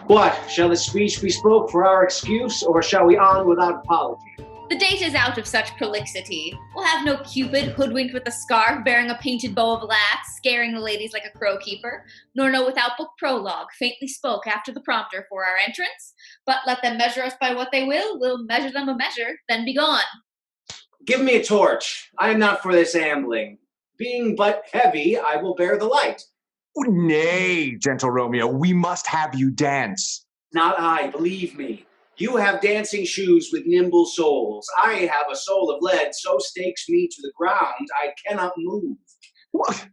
What, shall the speech be spoke for our excuse, or shall we on without apology? The date is out of such prolixity. We'll have no Cupid hoodwinked with a scarf, bearing a painted bow of laughs, scaring the ladies like a crow keeper, nor no without book prologue, faintly spoke after the prompter for our entrance. But let them measure us by what they will, we'll measure them a measure, then be gone. Give me a torch. I am not for this ambling. Being but heavy, I will bear the light. Nay, gentle Romeo, we must have you dance. Not I, believe me. You have dancing shoes with nimble soles. I have a soul of lead, so stakes me to the ground, I cannot move.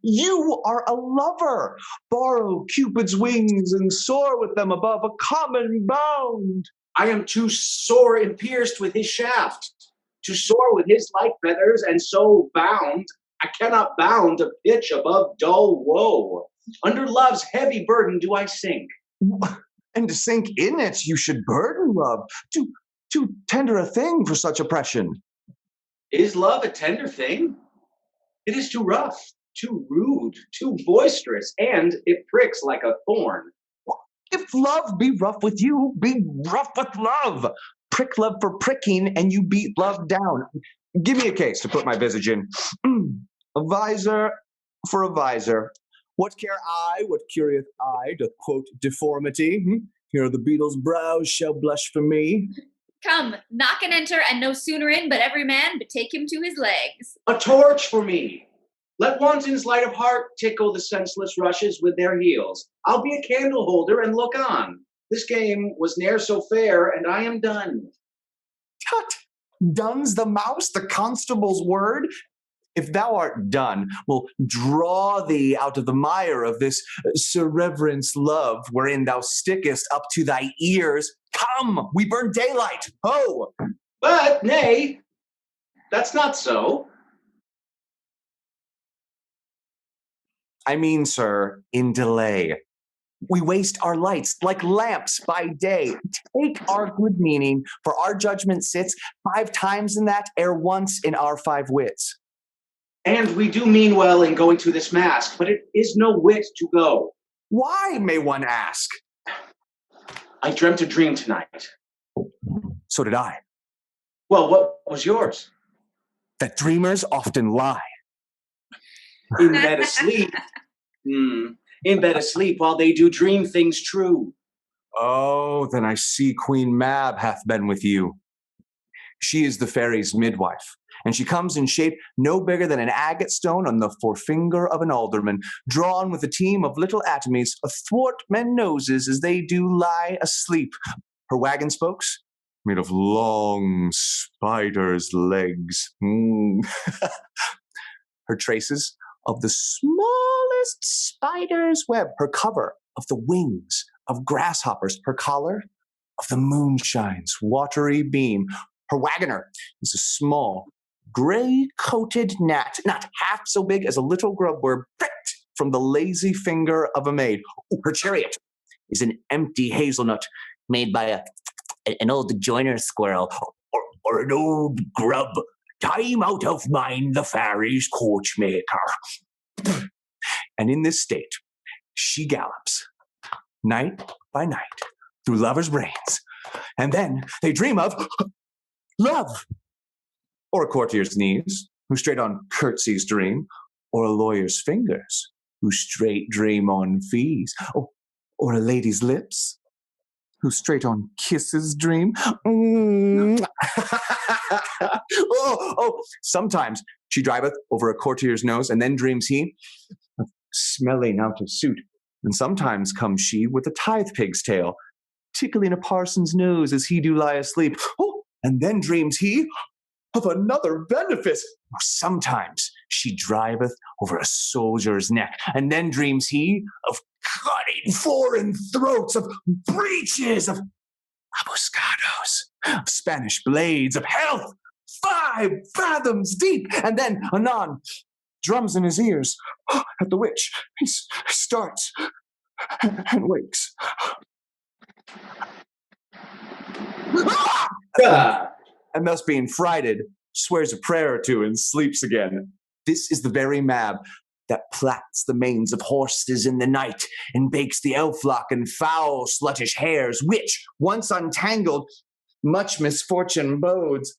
You are a lover. Borrow Cupid's wings and soar with them above a common bound. I am too sore and pierced with his shaft, to soar with his light feathers, and so bound, I cannot bound a pitch above dull woe. Under love's heavy burden do I sink. And to sink in it, you should burden love. Too tender a thing for such oppression. Is love a tender thing? It is too rough, too rude, too boisterous, and it pricks like a thorn. If love be rough with you, be rough with love. Prick love for pricking, and you beat love down. Give me a case to put my visage in. A visor for a visor. What care I, what curious I, doth quote deformity? Here the beetle's brows shall blush for me. Come, knock and enter, and no sooner in, but every man betake him to his legs. A torch for me. Let wantons light of heart tickle the senseless rushes with their heels. I'll be a candle holder and look on. This game was ne'er so fair, and I am done. Tut! Done's the mouse, the constable's word? If thou art done, we'll draw thee out of the mire of this Sir Reverence love, wherein thou stickest up to thy ears. Come, we burn daylight, ho! But, nay, that's not so. I mean, sir, in delay. We waste our lights like lamps by day. Take our good meaning, for our judgment sits 5 times in that, ere once in our 5 wits. And we do mean well in going to this mask, but it is no wit to go. Why, may one ask? I dreamt a dream tonight. So did I. Well, what was yours? That dreamers often lie. In bed asleep. In bed asleep while they do dream things true. Oh, then I see Queen Mab hath been with you. She is the fairy's midwife, and she comes in shape no bigger than an agate stone on the forefinger of an alderman, drawn with a team of little atomies athwart men's noses as they do lie asleep. Her wagon spokes made of long spiders' legs. Her traces of the smallest spider's web. Her cover of the wings of grasshoppers. Her collar of the moonshine's watery beam. Her wagoner is a small, gray-coated gnat, not half so big as a little grub were pricked from the lazy finger of a maid. Her chariot is an empty hazelnut made by an old joiner squirrel or an old grub. Time out of mind, the fairy's coachmaker. And in this state, she gallops night by night through lovers' brains. And then they dream of love. Or a courtier's knees, who straight on curtsies dream. Or a lawyer's fingers, who straight dream on fees. Or a lady's lips, who straight on kisses dream. Sometimes she driveth over a courtier's nose, and then dreams he of smelling out of suit. And sometimes comes she with a tithe pig's tail, tickling a parson's nose as he do lie asleep. And then dreams he of another benefice. Or sometimes she driveth over a soldier's neck, and then dreams he of cutting foreign throats, of breeches, of ambuscados, of Spanish blades, of health 5 fathoms deep, and then anon drums in his ears, at the which he starts and wakes. And thus being frighted, swears a prayer or two and sleeps again. This is the very Mab that plats the manes of horses in the night and bakes the elf-lock and foul sluttish hairs, which, once untangled, much misfortune bodes.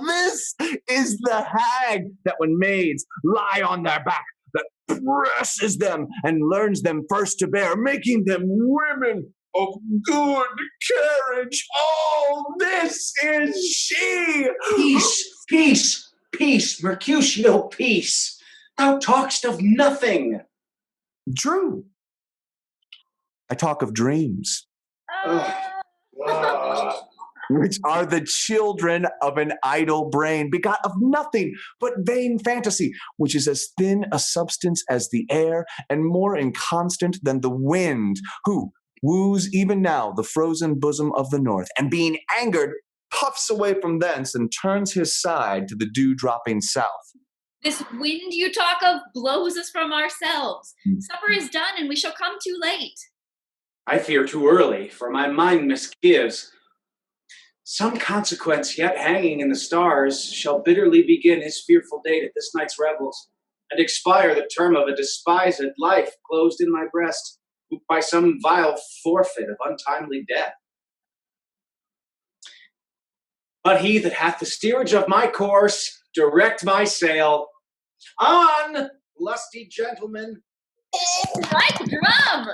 This is the hag that when maids lie on their back, that presses them and learns them first to bear, making them women of good carriage. Oh, this is she! Peace, Mercutio, peace. Thou talk'st of nothing. True. I talk of dreams, which are the children of an idle brain, begot of nothing but vain fantasy, which is as thin a substance as the air, and more inconstant than the wind, who woos even now the frozen bosom of the north, and being angered, puffs away from thence and turns his side to the dew-dropping south. This wind you talk of blows us from ourselves. Supper is done, and we shall come too late. I fear too early, for my mind misgives. Some consequence yet hanging in the stars shall bitterly begin his fearful date at this night's revels, and expire the term of a despised life closed in my breast by some vile forfeit of untimely death. But he that hath the steerage of my course, direct my sail. On, lusty gentlemen! Strike drum!